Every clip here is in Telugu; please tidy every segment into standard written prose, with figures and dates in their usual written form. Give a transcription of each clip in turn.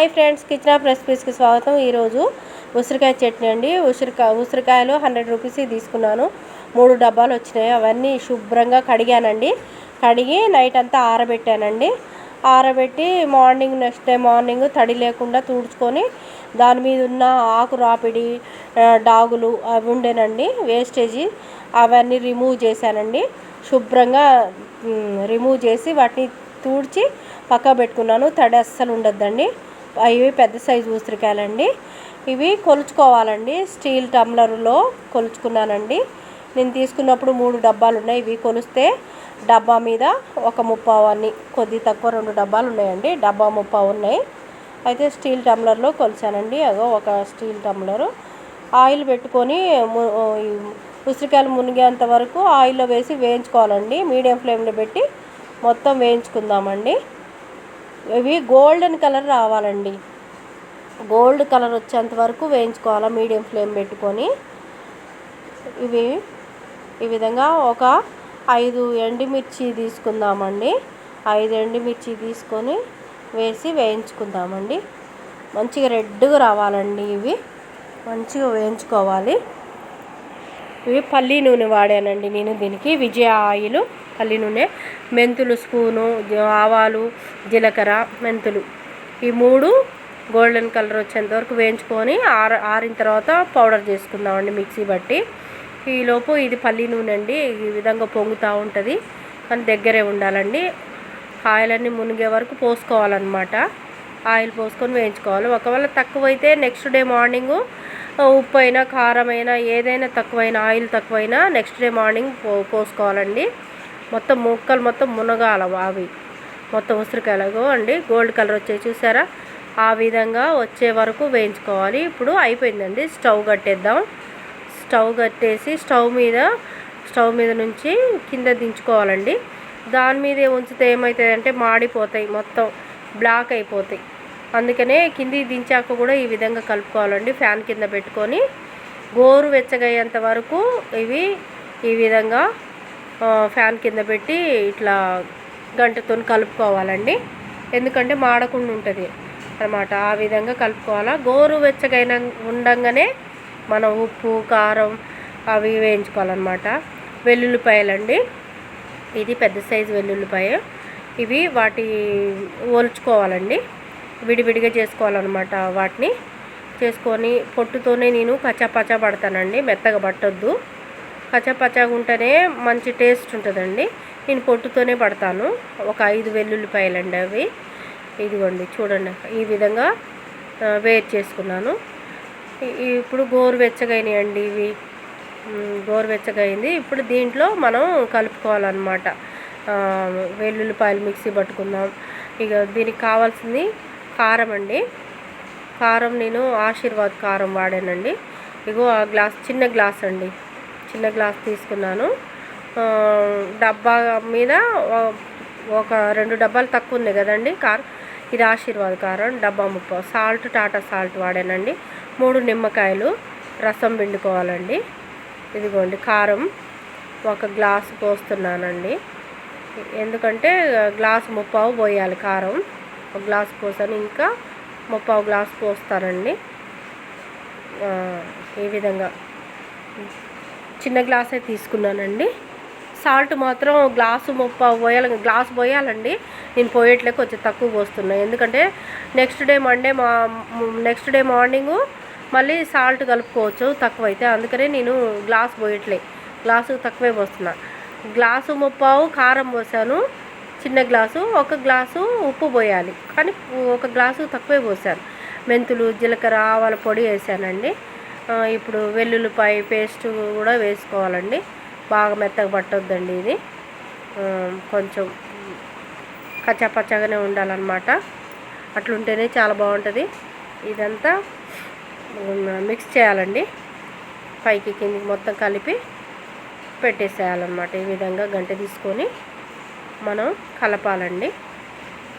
హాయ్ ఫ్రెండ్స్, కిచెన్ ఆఫ్ రెసిపీస్కి స్వాగతం. ఈరోజు ఉసిరికాయ చట్నీ అండి. ఉసిరికాయలు 100 రూపీస్ తీసుకున్నాను. 3 డబ్బాలు వచ్చినాయి. అవన్నీ శుభ్రంగా కడిగానండి. కడిగి నైట్ అంతా ఆరబెట్టానండి. ఆరబెట్టి నెక్స్ట్ డే మార్నింగ్ తడి లేకుండా తుడుచుకొని దాని మీద ఉన్న ఆకు రాపిడి డాగులు అవి ఉండేనండి, వేస్టేజీ అవన్నీ రిమూవ్ చేశానండి. శుభ్రంగా రిమూవ్ చేసి వాటిని తుడిచి పక్క పెట్టుకున్నాను. తడి అస్సలు ఉండొద్దండి. ఇవి పెద్ద సైజు ఉసిరికాయలండి. ఇవి కొలుచుకోవాలండి. స్టీల్ టమ్లర్లో కొలుచుకున్నానండి. నేను తీసుకున్నప్పుడు 3 డబ్బాలు ఉన్నాయి. ఇవి కొలిస్తే డబ్బా మీద ఒక 30 అన్ని, కొద్ది తక్కువ 2 డబ్బాలు ఉన్నాయండి. డబ్బా 30 ఉన్నాయి. అయితే స్టీల్ టమ్లర్లో కొలిచానండి. అదో ఒక స్టీల్ టమ్లరు. ఆయిల్ పెట్టుకొని ఉసిరికాయలు మునిగేంత వరకు ఆయిల్లో వేసి వేయించుకోవాలండి. మీడియం ఫ్లేమ్లో పెట్టి మొత్తం వేయించుకుందామండి. ఇవి గోల్డెన్ కలర్ రావాలండి. గోల్డ్ కలర్ వచ్చేంత వరకు వేయించుకోవాలి మీడియం ఫ్లేమ్ పెట్టుకొని. ఇవి ఈ విధంగా ఒక 5 ఎండుమిర్చి తీసుకుందామండి. 5 ఎండుమిర్చి తీసుకొని వేసి వేయించుకుందామండి. మంచిగా రెడ్గా రావాలండి. ఇవి మంచిగా వేయించుకోవాలి. ఇవి పల్లి నూనె వాడానండి నేను దీనికి. విజయ ఆయిల్ పల్లి నూనె, మెంతులు స్పూను, ఆవాలు, జీలకర్ర, మెంతులు ఈ 3 గోల్డెన్ కలర్ వచ్చేంత వరకు వేయించుకొని ఆరిన తర్వాత పౌడర్ చేసుకుందామండి మిక్సీ బట్టి. ఈలోపు ఇది పల్లి నూనె అండి. ఈ విధంగా పొంగుతూ ఉంటుంది, కానీ దగ్గరే ఉండాలండి. ఆయిల్ అన్నీ మునిగే వరకు పోసుకోవాలన్నమాట. ఆయిల్ పోసుకొని వేయించుకోవాలి. ఒకవేళ తక్కువైతే నెక్స్ట్ డే మార్నింగు ఉప్పు అయినా కారం అయినా ఏదైనా తక్కువైనా, ఆయిల్ తక్కువైనా నెక్స్ట్ డే మార్నింగ్ పోసుకోవాలండి. మొత్తం ముక్కలు మొత్తం మునగాల. అవి మొత్తం ఉసిరికాయలు అండి గోల్డ్ కలర్ వచ్చే చూసారా, ఆ విధంగా వచ్చే వరకు వేయించుకోవాలి. ఇప్పుడు అయిపోయిందండి. స్టవ్ కట్టేద్దాం. స్టవ్ కట్టేసి స్టవ్ మీద నుంచి కింద దించుకోవాలండి. దాని మీదే ఉంచితే ఏమవుతాయంటే మాడిపోతాయి, మొత్తం బ్లాక్ అయిపోతాయి. అందుకనే కింది దించాక కూడా ఈ విధంగా కలుపుకోవాలండి. ఫ్యాన్ కింద పెట్టుకొని గోరు వెచ్చగయ్యేంత వరకు ఇవి ఈ విధంగా ఫ్యాన్ కింద పెట్టి ఇట్లా గంటతో కలుపుకోవాలండి. ఎందుకంటే మాడకుండా ఉంటుంది అన్నమాట. ఆ విధంగా కలుపుకోవాలా. గోరు వెచ్చగైన ఉండంగానే మనం ఉప్పు కారం అవి వేయించుకోవాలన్నమాట. వెల్లుల్లిపాయలండి. ఇది పెద్ద సైజు వెల్లుల్లిపాయ. ఇవి వాటి ఒలుచుకోవాలండి. విడివిడిగా చేసుకోవాలన్నమాట. వాటిని చేసుకొని పొట్టుతోనే నేను కచ్చాపచ్చా పడతానండి. మెత్తగా పట్టొద్దు. కచ్చాపచ్చాగా ఉంటేనే మంచి టేస్ట్ ఉంటుందండి. నేను పొట్టుతోనే పడతాను. ఒక 5 వెల్లుల్లిపాయలండి అవి. ఇదిగోండి చూడండి, ఈ విధంగా వేడి చేసుకున్నాను. ఇప్పుడు గోరువెచ్చగైనాయండి. ఇవి గోరువెచ్చగైంది. ఇప్పుడు దీంట్లో మనం కలుపుకోవాలన్నమాట. వెల్లుల్లిపాయలు మిక్సీ పట్టుకుందాం. ఇక దీనికి కావాల్సింది కారం అండి. కారం నేను ఆశీర్వాద్ కారం వాడానండి. ఇగో ఆ గ్లాస్, చిన్న గ్లాస్ అండి, చిన్న గ్లాస్ తీసుకున్నాను. డబ్బా మీద ఒక 2 డబ్బాలు తక్కువ ఉన్నాయి కదండి కారం. ఇది ఆశీర్వాద్ కారం డబ్బా 30. Salt Tata salt వాడానండి. 3 నిమ్మకాయలు రసం పిండుకోవాలండి. ఇదిగోండి కారం ఒక గ్లాసు పోస్తున్నానండి. ఎందుకంటే గ్లాసు 30 పోయాలి కారం. ఒక గ్లాసు పోసాను, ఇంకా 30 గ్లాసు పోస్తానండి. ఈ విధంగా చిన్న గ్లాసే తీసుకున్నానండి. సాల్ట్ మాత్రం గ్లాసు 30 పోయాలి, గ్లాసు పోయాలండి. నేను పోయేట్లే కొంచెం తక్కువ పోస్తున్నాను. ఎందుకంటే నెక్స్ట్ డే మార్నింగు మళ్ళీ సాల్ట్ కలుపుకోవచ్చు తక్కువైతే. అందుకనే నేను గ్లాసు పోయట్లే, గ్లాసు తక్కువే పోస్తున్నా. గ్లాసు 30 కారం పోసాను, చిన్న గ్లాసు. 1 గ్లాసు ఉప్పు పోయాలి, కానీ 1 గ్లాసు తక్కువే పోసాను. మెంతులు, జీలకర్ర, ఆవాల పొడి వేసానండి. ఇప్పుడు వెల్లుల్లిపాయ పేస్ట్ కూడా వేసుకోవాలండి. బాగా మెత్తగా పట్టొద్దండి. ఇది కొంచెం కచ్చాపచ్చాగానే ఉండాలన్నమాట. అట్లుంటేనే చాలా బాగుంటుంది. ఇదంతా మిక్స్ చేయాలండి. పైకి కిందికి మొత్తం కలిపి పెట్టేసేయాలన్నమాట. ఈ విధంగా గంట తీసుకొని మనం కలపాలండి.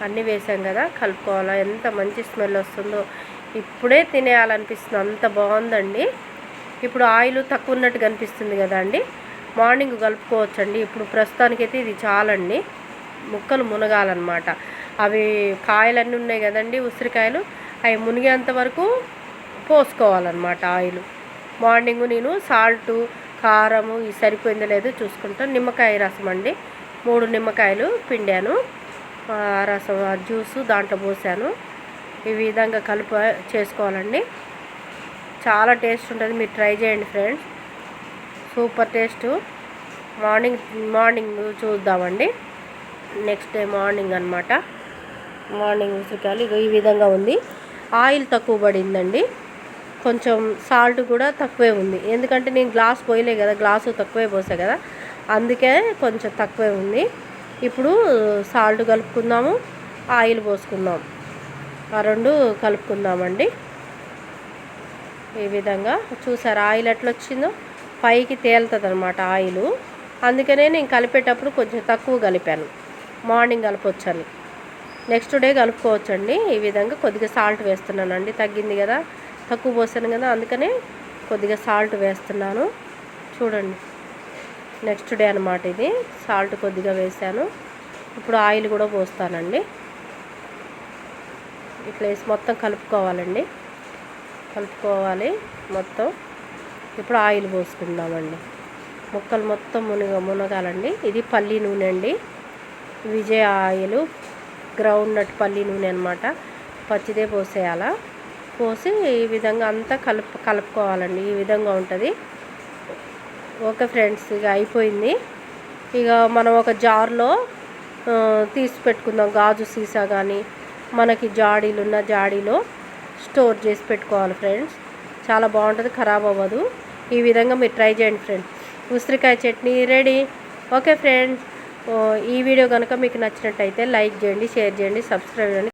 అన్నీ వేసాం కదా, కలుపుకోవాలా. ఎంత మంచి స్మెల్ వస్తుందో, ఇప్పుడే తినేయాలనిపిస్తుంది, అంత బాగుందండి. ఇప్పుడు ఆయిల్ తక్కువ ఉన్నట్టు కనిపిస్తుంది కదా అండి, మార్నింగ్ కలుపుకోవచ్చండి. ఇప్పుడు ప్రస్తుతానికైతే ఇది చాలండి. ముక్కలు మునగాలన్నమాట. అవి కాయలన్నీ ఉన్నాయి కదండి ఉసిరికాయలు, అవి మునిగేంత వరకు పోసుకోవాలన్నమాట ఆయిల్. మార్నింగ్ నేను సాల్టు కారము ఇది సరిపోయిందో లేదో చూసుకుంటాను. నిమ్మకాయ రసం అండి, 3 నిమ్మకాయలు పిండాను, రసం జ్యూసు దాంట్లో పోసాను. ఈ విధంగా చేసుకోవాలండి. చాలా టేస్ట్ ఉంటుంది, మీరు ట్రై చేయండి ఫ్రెండ్స్, సూపర్ టేస్ట్. మార్నింగ్ చూద్దామండి. నెక్స్ట్ డే మార్నింగ్ అనమాట. మార్నింగ్ ఉసిరికాయలు ఈ విధంగా ఉంది. ఆయిల్ తక్కువ పడిందండి, కొంచెం సాల్ట్ కూడా తక్కువే ఉంది. ఎందుకంటే నేను గ్లాస్ పోయలే కదా, గ్లాసు తక్కువే పోసా కదా, అందుకే కొంచెం తక్కువే ఉంది. ఇప్పుడు సాల్ట్ కలుపుకుందాము, ఆయిల్ పోసుకుందాం, ఆ 2 కలుపుకుందామండి. ఈ విధంగా చూసారు ఆయిల్ ఎట్లా వచ్చిందో, పైకి తేలుతుంది అనమాట ఆయిల్. అందుకనే నేను కలిపేటప్పుడు కొంచెం తక్కువ కలిపాను, మార్నింగ్ కలపొచ్చని. నెక్స్ట్ డే కలుపుకోవచ్చండి. ఈ విధంగా కొద్దిగా సాల్ట్ వేస్తున్నానండి, తగ్గింది కదా, తక్కువ పోసాను కదా, అందుకనే కొద్దిగా సాల్ట్ వేస్తున్నాను. చూడండి, నెక్స్ట్ డే అనమాట ఇది. సాల్ట్ కొద్దిగా వేసాను. ఇప్పుడు ఆయిల్ కూడా పోస్తానండి. ఇట్లా వేసి మొత్తం కలుపుకోవాలండి, కలుపుకోవాలి మొత్తం. ఇప్పుడు ఆయిల్ పోసుకుందామండి, ముక్కలు మొత్తం మునగాలండి. ఇది పల్లి నూనె అండి, విజయ ఆయిల్, గ్రౌండ్ నట్ పల్లి నూనె అనమాట. పచ్చిదే పోసేయాలా, పోసి ఈ విధంగా అంతా కలుపుకోవాలండి. ఈ విధంగా ఉంటుంది. ఓకే ఫ్రెండ్స్, ఇక అయిపోయింది. ఇక మనం ఒక జార్లో తీసి పెట్టుకుందాం, గాజు సీసా కానీ మనకి జాడీలున్న జాడీలో స్టోర్ చేసి పెట్టుకోవాలి ఫ్రెండ్స్. చాలా బాగుంటుంది, ఖరాబ్ అవ్వదు. ఈ విధంగా మీరు ట్రై చేయండి ఫ్రెండ్స్. ఉసిరికాయ చట్నీ రెడీ. ఓకే ఫ్రెండ్స్, ఈ వీడియో కనుక మీకు నచ్చినట్టయితే లైక్ చేయండి, షేర్ చేయండి, సబ్స్క్రైబ్ చేయండి.